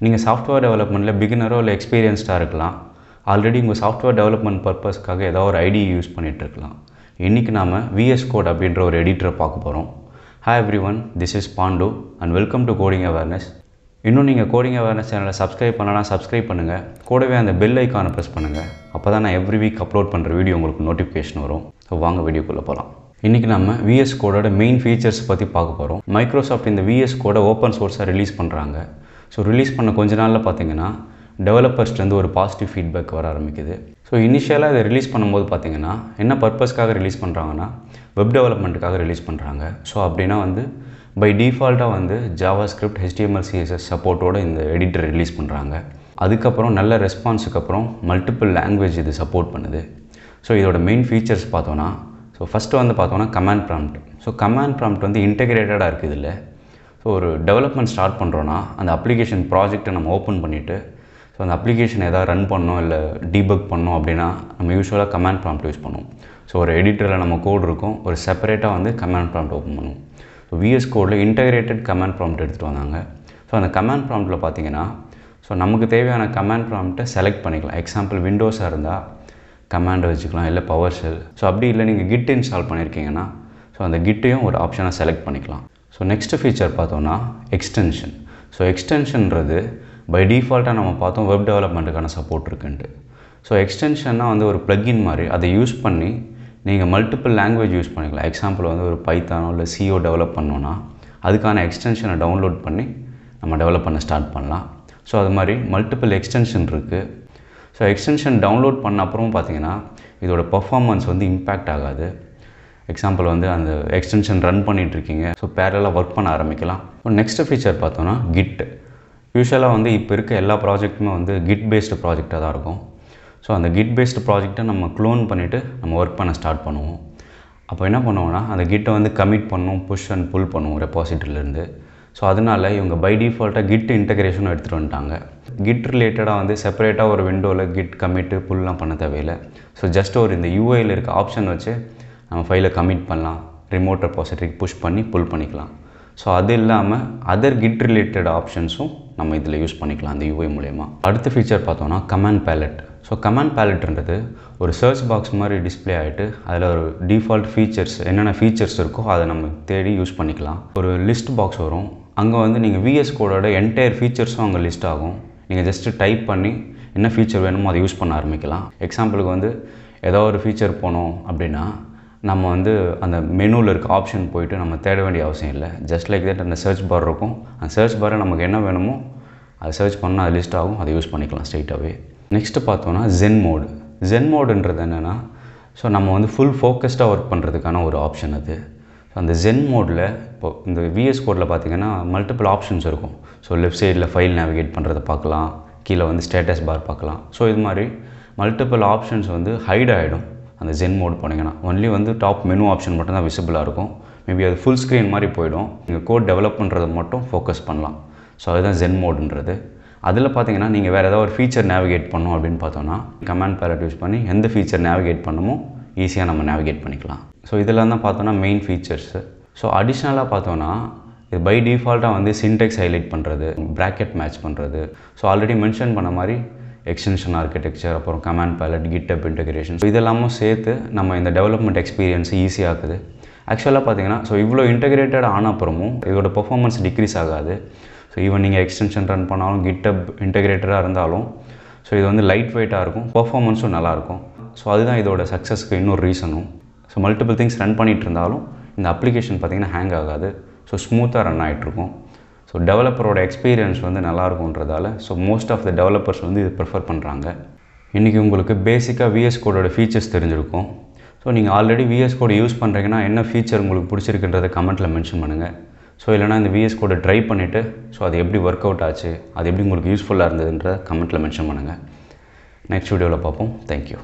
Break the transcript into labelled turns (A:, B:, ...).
A: நீங்கள் சாஃப்ட்வேர் டெவலப்மெண்ட்டில் பிகினரோ இல்லை எக்ஸ்பீரியன்ஸ்டாக இருக்கலாம். ஆல்ரெடி உங்கள் சாஃப்ட்வேர் டெவலப்மெண்ட் பர்பஸ்க்காக ஏதாவது ஒரு ஐடி யூஸ் பண்ணிகிட்ருக்கலாம். இன்றைக்கி நாம் vscode அப்படின்ற ஒரு எடிட்டரை பார்க்க போகிறோம். Hi everyone, this is Pandu and welcome to coding awareness. இன்னும் நீங்கள் கோடிங் அவேர்னஸ் சேனலை சப்ஸ்கிரைப் பண்ணலாம், சப்ஸ்கிரைப் பண்ணுங்கள். கூடவே அந்த பெல் ஐக்கானை ப்ரெஸ் பண்ணுங்கள். அப்போ தான் நான் எவ்ரி வீக் அப்லோட் பண்ணுற வீடியோ உங்களுக்கு நோட்டிஃபிகேஷன் வரும். ஸோ வாங்க வீடியோக்குள்ளே போகலாம். இன்றைக்கி நம்ம vscodeோட மெயின் ஃபீச்சர்ஸ் பற்றி பார்க்க போகிறோம். மைக்ரோசாஃப்ட் இந்த vscodeை ஓப்பன் சோர்ஸாக ரிலீஸ் பண்ணுறாங்க. ஸோ ரிலீஸ் பண்ண கொஞ்ச நாளில் பார்த்தீங்கன்னா டெவலப்பர்ஸ்லேருந்து ஒரு பாசிட்டிவ் ஃபீட்பேக் வர ஆரம்பிக்குது. ஸோ இனிஷியலாக இதை ரிலீஸ் பண்ணும்போது பார்த்தீங்கன்னா என்ன பர்பஸ்க்காக ரிலீஸ் பண்ணுறாங்கன்னா வெப் டெவலப்மெண்ட்டுக்காக ரிலீஸ் பண்ணுறாங்க. ஸோ அப்படின்னா பை டிஃபால்ட்டாக ஜாவாஸ்கிரிப்ட், HTML, CSS சப்போர்ட்டோட இந்த எடிட்டர் ரிலீஸ் பண்ணுறாங்க. அதுக்கப்புறம் நல்ல ரெஸ்பான்ஸுக்கு அப்புறம் மல்டிபிள் லாங்குவேஜ் இது சப்போர்ட் பண்ணுது. ஸோ இதோட மெயின் ஃபீச்சர்ஸ் பார்த்தோன்னா, ஸோ ஃபஸ்ட்டு பார்த்தோன்னா command prompt. So command prompt இன்டெகிரேட்டடாக இருக்குது இதில். ஸோ ஒரு டெவலப்மெண்ட் ஸ்டார்ட் பண்ணுறோன்னா அந்த அப்ளிகேஷன் ப்ராஜெக்ட்டை நம்ம ஓப்பன் பண்ணிவிட்டு ஸோ அந்த அப்ளிகேஷன் எதாவது ரன் பண்ணோம் இல்லை டீபக் பண்ணோம் அப்படின்னா நம்ம யூஸ்வலாக கமாண்ட் ப்ராம்ப்ட் யூஸ் பண்ணுவோம். ஸோ ஒரு எடிட்டரில் நம்ம கோட் இருக்கும், ஒரு செப்பரேட்டாக கமாண்ட் ப்ராம்ப்ட் ஓப்பன் பண்ணுவோம். ஸோ vscodeல இன்டெகிரேட்டட் கமாண்ட் ப்ராம்ப்ட் எடுத்துகிட்டு வந்தாங்க. ஸோ அந்த கமாண்ட் ப்ராம்ப்ட்டில் பார்த்தீங்கன்னா ஸோ நமக்கு தேவையான கமாண்ட் ப்ராம்ப்ட்டை செலக்ட் பண்ணிக்கலாம். எக்ஸாம்பிள் விண்டோஸாக இருந்தால் கமாண்டை வச்சுக்கலாம், இல்லை பவர் ஷெல். ஸோ அப்படி இல்லை நீங்கள் கிட் இன்ஸ்டால் பண்ணியிருக்கீங்கன்னா ஸோ அந்த கிட்டையும் ஒரு ஆப்ஷனாக செலக்ட் பண்ணிக்கலாம். ஸோ நெக்ஸ்ட் ஃபீச்சர் பார்த்தோன்னா எக்ஸ்டென்ஷன். ஸோ எக்ஸ்டென்ஷன்றது பை டிஃபால்ட்டாக நம்ம பார்த்தோம் வெப் டெவலப்மெண்ட்டுக்கான சப்போர்ட் இருக்குன்ட்டு. ஸோ எக்ஸ்டென்ஷன்னா ஒரு ப்ளக்கின் மாதிரி, அதை யூஸ் பண்ணி நீங்கள் மல்டிபிள் லாங்குவேஜ் யூஸ் பண்ணிக்கலாம். எக்ஸாம்பிள் ஒரு பைத்தானோ இல்லை CO டெவலப் பண்ணோன்னா அதுக்கான எக்ஸ்டென்ஷனை டவுன்லோட் பண்ணி நம்ம டெவலப் பண்ண ஸ்டார்ட் பண்ணலாம். ஸோ அது மாதிரி மல்டிபிள் எக்ஸ்டென்ஷன் இருக்குது. ஸோ எக்ஸ்டென்ஷன் டவுன்லோட் பண்ண அப்புறமும் பார்த்தீங்கன்னா இதோட பர்ஃபார்மன்ஸ் இம்பேக்ட் ஆகாது. எக்ஸாம்பிள் அந்த எக்ஸ்டென்ஷன் ரன் பண்ணிகிட்ருக்கீங்க, ஸோ பேரலாக ஒர்க் பண்ண ஆரம்பிக்கலாம். நெக்ஸ்ட் ஃபீச்சர் பார்த்தோன்னா கிட். யூஸ்வலாக இப்போ இருக்க எல்லா ப்ராஜெக்ட்டுமே கிட் பேஸ்டு ப்ராஜெக்டாக தான் இருக்கும். ஸோ அந்த கிட் பேஸ்டு ப்ராஜெக்டை நம்ம க்ளோன் பண்ணிவிட்டு நம்ம ஒர்க் பண்ண ஸ்டார்ட் பண்ணுவோம். அப்போ என்ன பண்ணுவோன்னா அந்த கிட்டை கமிட் பண்ணுவோம், புஷ் அண்ட் புல் பண்ணுவோம் ரெப்பாசிட்டரிலேருந்து. ஸோ அதனால் இவங்க பை டிஃபால்ட்டாக கிட் இன்டெகிரேஷனும் எடுத்துகிட்டு வந்துட்டாங்க. கிட் ரிலேட்டடாக செப்பரேட்டாக ஒரு விண்டோவில் கிட் கமிட்டு புல்லாம் பண்ண தேவையில்லை. ஸோ ஜஸ்ட் இந்த UIயில் இருக்க ஆப்ஷன் வச்சு நம்ம ஃபைலை கமிட் பண்ணலாம், ரிமோட் ரெப்பாசிட்டரிக்கு புஷ் பண்ணி புல் பண்ணிக்கலாம். ஸோ அது இல்லாமல் அதர் கிட் ரிலேட்டட் ஆப்ஷன்ஸும் நம்ம இதில் யூஸ் பண்ணிக்கலாம் அந்த UI மூலயமா. அடுத்த ஃபீச்சர் பார்த்தோன்னா கமாண்ட் பேலட். ஸோ கமாண்ட் பேலட்ன்றது ஒரு சர்ச் பாக்ஸ் மாதிரி டிஸ்பிளே ஆகிட்டு அதில் ஒரு டிஃபால்ட் ஃபீச்சர்ஸ் என்னென்ன ஃபீச்சர்ஸ் இருக்கோ அதை நம்ம தேடி யூஸ் பண்ணிக்கலாம். ஒரு லிஸ்ட் பாக்ஸ் வரும், அங்கே நீங்கள் vscodeோட என்டையர் ஃபீச்சர்ஸும் அங்கே லிஸ்ட் ஆகும். நீங்கள் ஜஸ்ட்டு டைப் பண்ணி என்ன ஃபீச்சர் வேணுமோ அதை யூஸ் பண்ண ஆரம்பிக்கலாம். எக்ஸாம்பிளுக்கு ஏதோ ஒரு ஃபீச்சர் போனோம் அப்படின்னா நம்ம அந்த மெனுவில் இருக்க ஆப்ஷன் போய்ட்டு நம்ம தேட வேண்டிய அவசியம் இல்லை. ஜஸ்ட் லைக் தட் அந்த சர்ச் பார் இருக்கும், அந்த சர்ச் பாரை நமக்கு என்ன வேணுமோ அதை சர்ச் பண்ணால் அது லிஸ்ட் ஆகும், அதை யூஸ் பண்ணிக்கலாம் ஸ்ட்ரைட்டாகவே. நெக்ஸ்ட்டு பார்த்தோன்னா ஜென் மோடு. ஜென் மோடுன்றது என்னென்னா ஸோ நம்ம ஃபுல் ஃபோக்கஸ்டாக ஒர்க் பண்ணுறதுக்கான ஒரு ஆப்ஷன் அது. ஸோ அந்த ஜென் மோடில் இப்போது இந்த vscodeல பார்த்திங்கன்னா மல்டிபிள் ஆப்ஷன்ஸ் இருக்கும். ஸோ லெஃப்ட் சைடில் ஃபைல் நேவிகேட் பண்ணுறதை பார்க்கலாம், கீழே ஸ்டேட்டஸ் பார் பார்க்கலாம். ஸோ இது மாதிரி மல்டிபிள் ஆப்ஷன்ஸ் ஹைட் ஆகிடும் அந்த ஜென் மோட் போனீங்கன்னா. ஒன்லி டாப் மெனு ஆப்ஷன் மட்டும் தான் விசிபிளாக இருக்கும். மேபி அது ஃபுல் ஸ்க்ரீன் மாதிரி போயிடும். நீங்கள் கோட் டெவலப் பண்ணுறதை மட்டும் ஃபோக்கஸ் பண்ணலாம். ஸோ அதுதான் ஜென் மோடுன்றது. அதில் பார்த்தீங்கன்னா நீங்கள் வேறு ஏதாவது ஒரு ஃபீச்சர் நேவிகேட் பண்ணணும் அப்படின்னு பார்த்தோன்னா கமாண்ட் பேலட் யூஸ் பண்ணி எந்த ஃபீச்சர் நேவிகேட் பண்ணணுமோ ஈஸியாக நம்ம நேவிகேட் பண்ணிக்கலாம். ஸோ இதெல்லாம் தான் பார்த்தோன்னா மெயின் ஃபீச்சர்ஸு. ஸோ அடிஷ்னலாக பார்த்தோன்னா இது பை டிஃபால்ட்டாக சின்டெக்ஸ் ஹைலைட் பண்ணுறது, ப்ராக்கெட் மேட்ச் பண்ணுறது. ஸோ ஆல்ரெடி மென்ஷன் பண்ண மாதிரி எக்ஸ்டென்ஷன் ஆர்கிடெக்சர், அப்புறம் கமாண்ட் பேலட், கிட்டப் இன்டெகிரேஷன், ஸோ இதெல்லாமும் சேர்த்து நம்ம இந்த டெவலப்மெண்ட் எக்ஸ்பீரியன்ஸ் ஈஸியாகுது. ஆக்சுவலாக பார்த்தீங்கன்னா ஸோ இவ்வளோ இன்டெகிரேட்டட் ஆன அப்புறமும் இதோட பர்ஃபார்மன்ஸ் டிக்ரீஸ் ஆகாது. ஸோ ஈவன் நீங்கள் எக்ஸ்டென்ஷன் ரன் பண்ணாலும் கிட்டப் இன்டெகிரேட்டடாக இருந்தாலும் ஸோ இது லைட் வெயிட்டாக இருக்கும், பர்ஃபார்மன்ஸும் நல்லாயிருக்கும். ஸோ அதுதான் இதோட சக்ஸஸ்க்கு இன்னொரு ரீசனும். ஸோ மல்டிபிள் திங்ஸ் ரன் பண்ணிகிட்டு இருந்தாலும் இந்த அப்ளிகேஷன் பார்த்திங்கன்னா ஹேங் ஆகாது. ஸோ ஸ்மூத்தாக ரன் ஆகிட்ருக்கும். ஸோ டெவலப்பரோட எக்ஸ்பீரியன்ஸ் நல்லாயிருக்குன்றதால so most of the developers இது ப்ரிஃபர் பண்ணுறாங்க. இன்றைக்கி உங்களுக்கு பேசிக்காக vscodeோட ஃபீச்சர்ஸ் தெரிஞ்சிருக்கும். ஸோ நீங்கள் ஆல்ரெடி vscode யூஸ் பண்ணுறீங்கன்னா என்ன ஃபீச்சர் உங்களுக்கு பிடிச்சிருக்குன்றதை கமெண்ட்டில் மென்ஷன் பண்ணுங்கள். ஸோ இல்லைனா இந்த vscodeை ட்ரை பண்ணிவிட்டு ஸோ அது எப்படி ஒர்க் அவுட் ஆச்சு, அது எப்படி உங்களுக்கு யூஸ்ஃபுல்லாக இருந்ததுன்றதை கமெண்ட்டில் மென்ஷன் பண்ணுங்கள். நெக்ஸ்ட் வீடியோவில் பார்ப்போம். தேங்க்யூ.